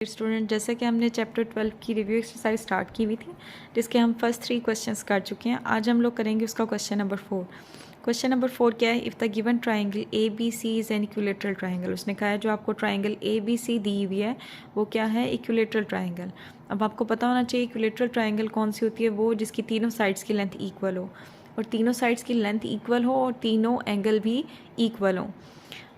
Student, जैसे कि हमने चैप्टर 12 की रिव्यू एक्सरसाइज स्टार्ट की हुई थी, जिसके हम फर्स्ट 3 क्वेश्चंस कर चुके हैं। आज हम लोग करेंगे उसका क्वेश्चन नंबर 4। क्वेश्चन नंबर 4 क्या है? If the given triangle A B C is an equilateral triangle. उसने कहा है जो आपको ट्राइंगल ए बी सी दी हुई है वो क्या है? Equilateral triangle. अब आपको पता होना चाहिए इक्विलेटरल ट्राइंगल कौन सी होती है, वो जिसकी तीनों साइड्स की लेंथ इक्वल हो, और तीनों साइड्स की लेंथ इक्वल हो और तीनों एंगल भी इक्वल हो।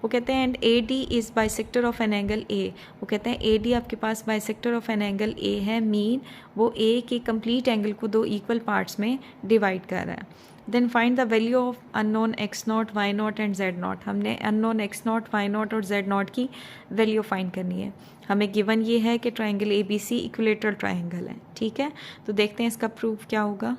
वो कहते हैं and A D is bisector of an angle A. वो कहते हैं ए डी आपके पास bisector of an angle A है, मीन वो ए के कंप्लीट एंगल को 2 इक्वल पार्ट्स में डिवाइड कर रहा है। Then find the value of unknown x naught, y naught and z naught. हमने unknown x naught, y naught और जेड नॉट की वैल्यू फाइंड करनी है। हमें गिवन ये है कि triangle A B C equilateral triangle है। ठीक है, तो देखते हैं इसका प्रूफ क्या होगा।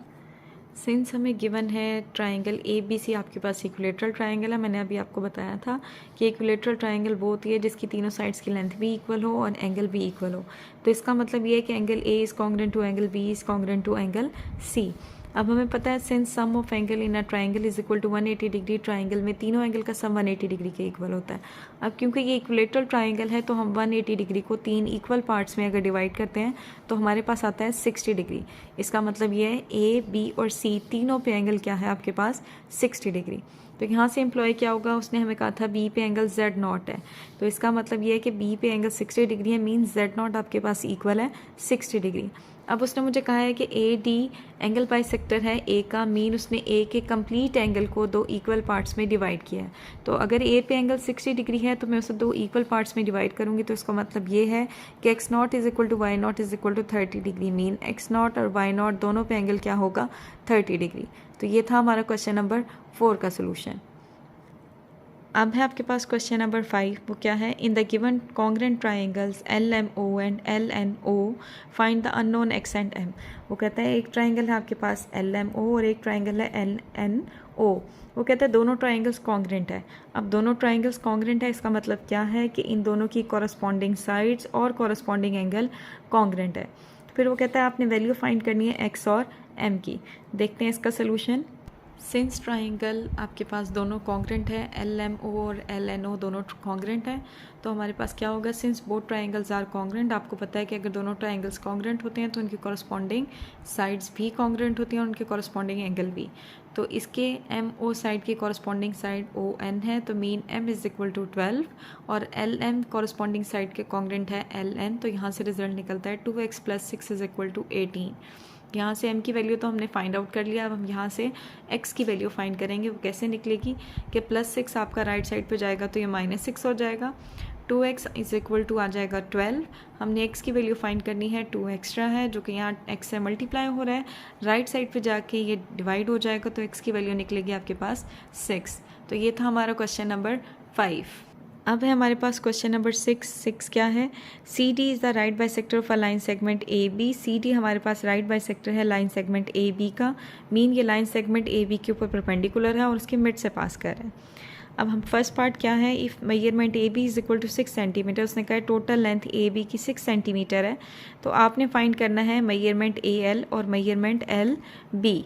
सिंस हमें गिवन है ट्राइंगल ए बी सी आपके पास इक्विलेटरल ट्राइंगल है, मैंने अभी आपको बताया था कि इक्विलेटरल ट्राइंगल वो होती है जिसकी तीनों साइड्स की लेंथ भी इक्वल हो और एंगल भी इक्वल हो। तो इसका मतलब ये है कि angle A is congruent to angle B is congruent to angle C. अब हमें पता है since sum of angle in a triangle is equal to 180 degree, triangle में तीनों एंगल का सम 180 डिग्री के इक्वल होता है। अब क्योंकि ये इक्विलेटरल ट्राइंगल है तो हम 180 डिग्री को 3 इक्वल पार्ट्स में अगर डिवाइड करते हैं तो हमारे पास आता है 60 डिग्री। इसका मतलब ये है ए बी और सी तीनों पे एंगल क्या है आपके पास? 60 डिग्री। तो यहाँ से एम्प्लॉय क्या होगा? उसने हमें कहा था बी पे एंगल जेड नॉट है, तो इसका मतलब ये है कि बी पे एंगल 60 डिग्री है, मीन जेड नॉट आपके पास इक्वल है 60 डिग्री। अब उसने मुझे कहा है कि ए डी एंगल बाइसेक्टर है ए का, मीन उसने ए के कंप्लीट एंगल को 2 इक्वल पार्ट्स में डिवाइड किया है। तो अगर ए पे एंगल 60 डिग्री है तो मैं उसे 2 इक्वल पार्ट्स में डिवाइड करूंगी, तो इसका मतलब ये है कि X naught is equal to Y naught is equal to 30 degree, mean X naught और वाई नॉट दोनों पे एंगल क्या होगा? 30 डिग्री। तो ये था हमारा क्वेश्चन नंबर 4 का सोल्यूशन। अब है आपके पास क्वेश्चन नंबर 5। वो क्या है? In the given congruent triangles L M O and L N O find the unknown X and M. वो कहता है एक ट्राइंगल है आपके पास एल एम ओ और एक ट्राइंगल है एल एन ओ। वो कहता है दोनों ट्राइंगल्स कॉन्ग्रुएंट है। अब दोनों ट्राइंगल्स कॉन्ग्रुएंट है इसका मतलब क्या है कि इन दोनों की कॉरस्पॉन्डिंग साइड्स और कॉरस्पॉन्डिंग एंगल कॉन्ग्रुएंट है। फिर वो कहता है आपने वैल्यू फाइंड करनी है एक्स और एम की। देखते हैं इसका सोल्यूशन। सिंस ट्राइंगल आपके पास दोनों कॉन्ग्रुएंट है, एल एम ओ और एल एन ओ दोनों कॉन्ग्रुएंट है, तो हमारे पास क्या होगा? Since both triangles are congruent, आपको पता है कि अगर दोनों ट्राइंगल्स कॉन्ग्रुएंट होते हैं तो उनकी कॉरस्पॉन्डिंग साइड्स भी कॉन्ग्रुएंट होती हैं और उनके कॉरस्पॉन्डिंग एंगल भी। तो इसके एम ओ साइड की कॉरस्पॉन्डिंग साइड ओ एन है, तो mean M is equal to 12, और एल एम कॉरस्पॉन्डिंग साइड के कॉन्ग्रुएंट है एल एन, तो यहाँ से रिजल्ट निकलता है 2x + 6 इज इक्वल टू 18। यहाँ से m की वैल्यू तो हमने फाइंड आउट कर लिया। अब हम यहाँ से x की वैल्यू फाइंड करेंगे। वो कैसे निकलेगी कि +6 आपका राइट साइड पे जाएगा तो ये -6 हो जाएगा, 2x इज इक्वल टू आ जाएगा 12। हमने x की वैल्यू फाइंड करनी है, 2 एक्स्ट्रा है जो कि यहाँ x से मल्टीप्लाई हो रहा है, राइट साइड पे जाके ये डिवाइड हो जाएगा, तो x की वैल्यू निकलेगी आपके पास 6। तो ये था हमारा क्वेश्चन नंबर 5। अब है हमारे पास क्वेश्चन नंबर 6 क्या है? C D is the right bisector of a line segment A B. C D हमारे पास राइट बाइसेक्टर है लाइन सेगमेंट ए बी का, मीन ये लाइन सेगमेंट ए बी के ऊपर परपेंडिकुलर है और उसके मिड से पास कर रहा है। अब हम फर्स्ट पार्ट क्या है? If measurement A B is equal to 6 centimetre, उसने कहा टोटल लेंथ ए बी की 6 सेंटीमीटर है, तो आपने फाइंड करना है मेजरमेंट ए एल और मेजरमेंट एल बी।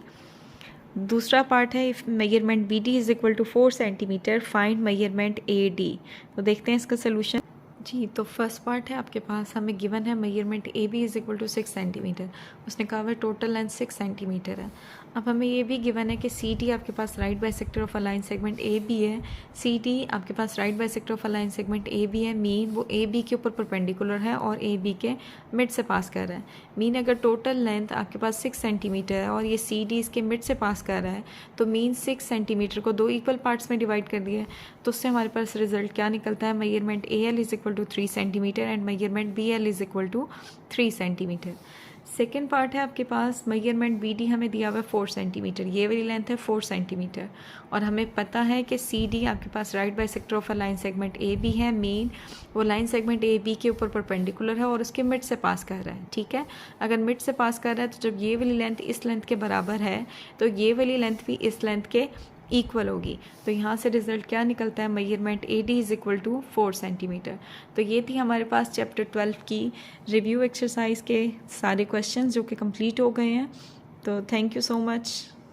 दूसरा पार्ट है if measurement B D is equal to 4 centimetre, find measurement A D. तो देखते हैं इसका सोल्यूशन। जी, तो फर्स्ट पार्ट है आपके पास, हमें गिवन है measurement A B is equal to 6 centimetre, उसने कहा हुआ टोटल लेंथ 6 सेंटीमीटर है। अब हमें ये भी गिवन है कि सी डी आपके पास right bisector of a line segment A B है। सी डी आपके पास right bisector of a line segment A B है, मीन वो ए बी के ऊपर परपेंडिकुलर है और ए बी के मिड से पास कर रहा है। मीन अगर टोटल लेंथ आपके पास 6 सेंटीमीटर है और ये सी डी इसके मिड से पास कर रहा है, तो मीन 6 सेंटीमीटर को 2 इक्वल पार्ट्स में डिवाइड कर दिया है, तो उससे हमारे पास रिजल्ट क्या निकलता है? Measurement A L is equal to 3 centimetre and measurement B L is equal to 3 centimetre. Second part है आपके पास मेजरमेंट बी डी हमें दिया हुआ है 4 सेंटीमीटर, ये वाली लेंथ है 4 सेंटीमीटर, और हमें पता है कि सी डी आपके पास right bisector of a line segment A B है, मीन वो लाइन सेगमेंट ए बी के ऊपर परपेंडिकुलर है और उसके मिड से पास कर रहा है। ठीक है, अगर मिड से पास कर रहा है तो जब ये वाली लेंथ इस लेंथ के बराबर है तो ये वाली लेंथ भी इस लेंथ के इक्वल होगी। तो यहाँ से रिजल्ट क्या निकलता है? Measurement A D is equal to 4 centimetre. तो ये थी हमारे पास चैप्टर 12 की रिव्यू एक्सरसाइज के सारे क्वेश्चंस जो कि कंप्लीट हो गए हैं। तो थैंक यू सो मच।